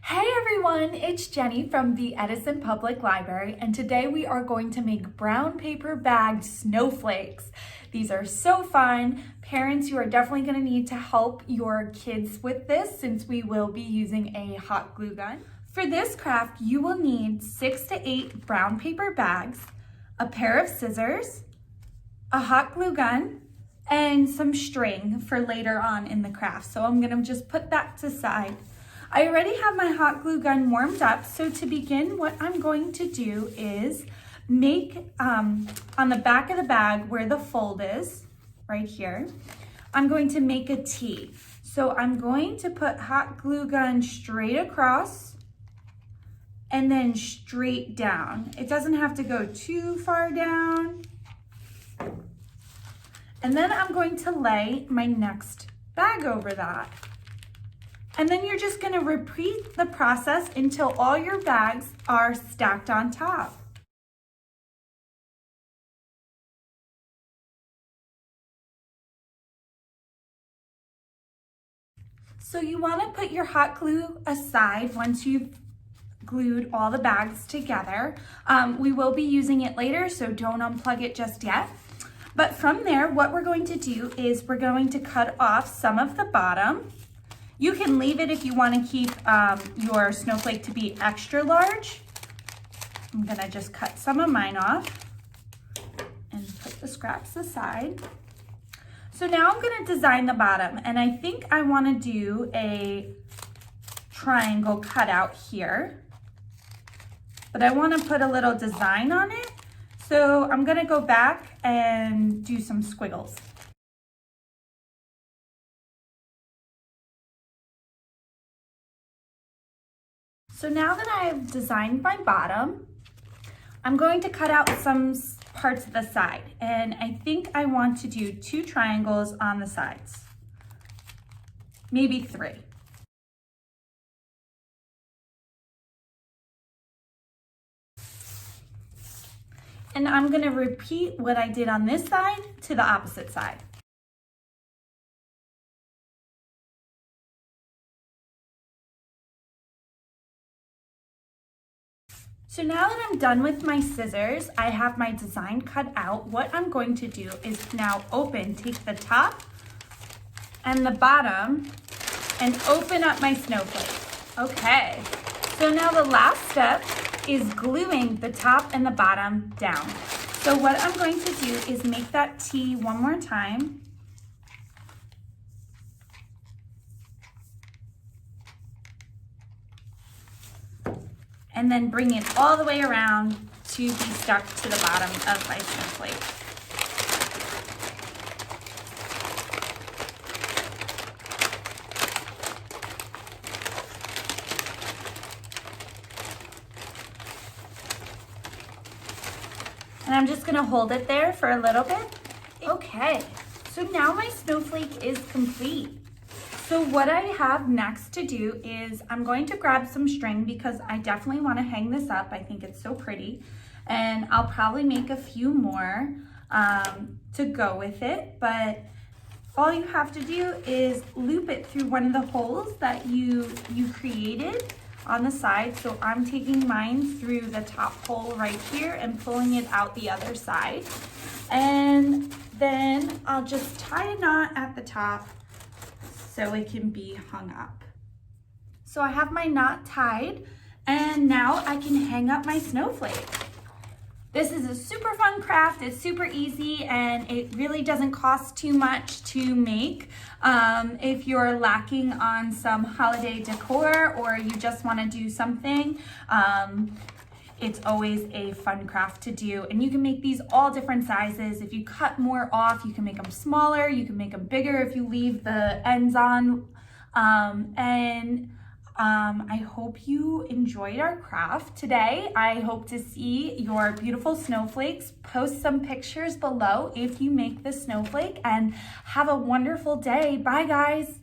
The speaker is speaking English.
Hey everyone, it's Jenny from the Edison Public Library, and today we are going to make brown paper bagged snowflakes. These are so fun. Parents, you are definitely going to need to help your kids with this since we will be using a hot glue gun. For this craft, you will need 6 to 8 brown paper bags, a pair of scissors, a hot glue gun, and some string for later on in the craft. So I'm going to just put that to the side. I already have my hot glue gun warmed up, so to begin, what I'm going to do is make, on the back of the bag where the fold is, right here, I'm going to make a T. So I'm going to put hot glue gun straight across and then straight down. It doesn't have to go too far down. And then I'm going to lay my next bag over that. And then you're just gonna repeat the process until all your bags are stacked on top. So you wanna put your hot glue aside once you've glued all the bags together. We will be using it later, so don't unplug it just yet. But from there, what we're going to do is we're going to cut off some of the bottom. You can leave it if you want to keep your snowflake to be extra large. I'm gonna just cut some of mine off and put the scraps aside. So now I'm gonna design the bottom, and I think I want to do a triangle cutout here, but I want to put a little design on it. So I'm gonna go back and do some squiggles. So now that I've designed my bottom, I'm going to cut out some parts of the side, and I think I want to do 2 triangles on the sides, maybe 3. And I'm going to repeat what I did on this side to the opposite side. So now that I'm done with my scissors, I have my design cut out. What I'm going to do is now take the top and the bottom and open up my snowflake. Okay, so now the last step is gluing the top and the bottom down. So what I'm going to do is make that T one more time. And then bring it all the way around to be stuck to the bottom of my snowflake. And I'm just gonna hold it there for a little bit. Okay, so now my snowflake is complete. So what I have next to do is I'm going to grab some string because I definitely want to hang this up. I think it's so pretty. And I'll probably make a few more to go with it. But all you have to do is loop it through one of the holes that you created on the side. So I'm taking mine through the top hole right here and pulling it out the other side. And then I'll just tie a knot at the top so it can be hung up. So I have my knot tied, and now I can hang up my snowflake. This is a super fun craft. It's super easy, and it really doesn't cost too much to make. If you're lacking on some holiday decor or you just want to do something, it's always a fun craft to do, and you can make these all different sizes. If you cut more off, you can make them smaller, you can make them bigger if you leave the ends on. I hope you enjoyed our craft today. I hope to see your beautiful snowflakes. Post some pictures below if you make the snowflake, and have a wonderful day. Bye guys.